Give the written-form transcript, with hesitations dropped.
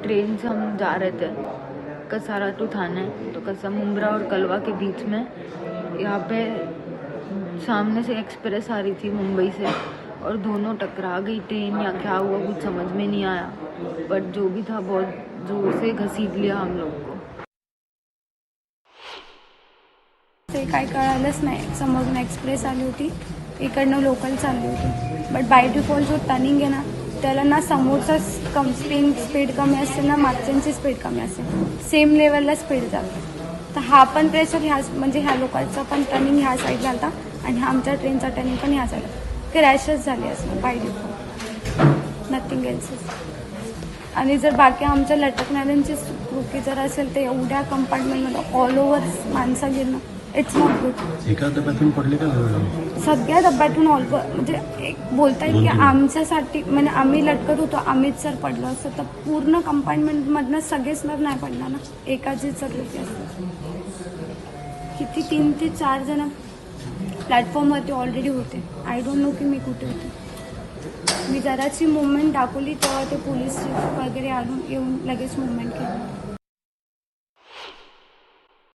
Train से हम जा रहे थे कसारा टू थाने, तो कसा मुंब्रा और कलवा के बीच में यहाँ पे सामने से एक्सप्रेस आ रही थी मुंबई से, और दोनों टकरा गई ट्रेन या क्या हुआ कुछ समझ में नहीं आया, बट जो भी था बहुत जोर से घसीट लिया हम लोग को। ते काय कळालंच नाही, समोरून एक्सप्रेस आली होती, इकडनं लोकल चालली होती, बट बाय डिफॉल्ट जो टर्निंग आहे ना त्याला ना समोरचा स्पीड कमी असते ना मागच्यांची स्पीड कमी असते, सेम लेवलला स्पीड जाते. तर हा पण प्रेशर ह्या म्हणजे ह्या लोकांचा पण टर्निंग ह्या साईडला आलता आणि आमच्या ट्रेनचा टर्निंग पण ह्या साईडला, क्रॅशच झाली असं बाय डिफॉल्ट, नथिंग एल्सेस. आणि जर बाकी आमच्या लटकणाऱ्यांची चुकी जर असेल तर एवढ्या कंपार्टमेंटमध्ये ऑल ओव्हर माणसं गेलं, इट्स नॉट गुड. एका डब्यातून पडले का सगळ्या डब्यातून ऑल म्हणजे एक बोलतायत की आमच्यासाठी म्हणजे आम्ही लटकत होतो, आम्हीच जर पडलो असतं तर पूर्ण कंपार्टमेंटमधनं सगळेच नाही पडला ना, एकाचीच चकली असतं. किती 3 ते 4 जण प्लॅटफॉर्मवरती ऑलरेडी होते. आय डोंट नो की मी कुठे होते. मी जराची मुवमेंट दाखवली तेव्हा ते पोलीस वगैरे येऊन लगेच मुवमेंट केली.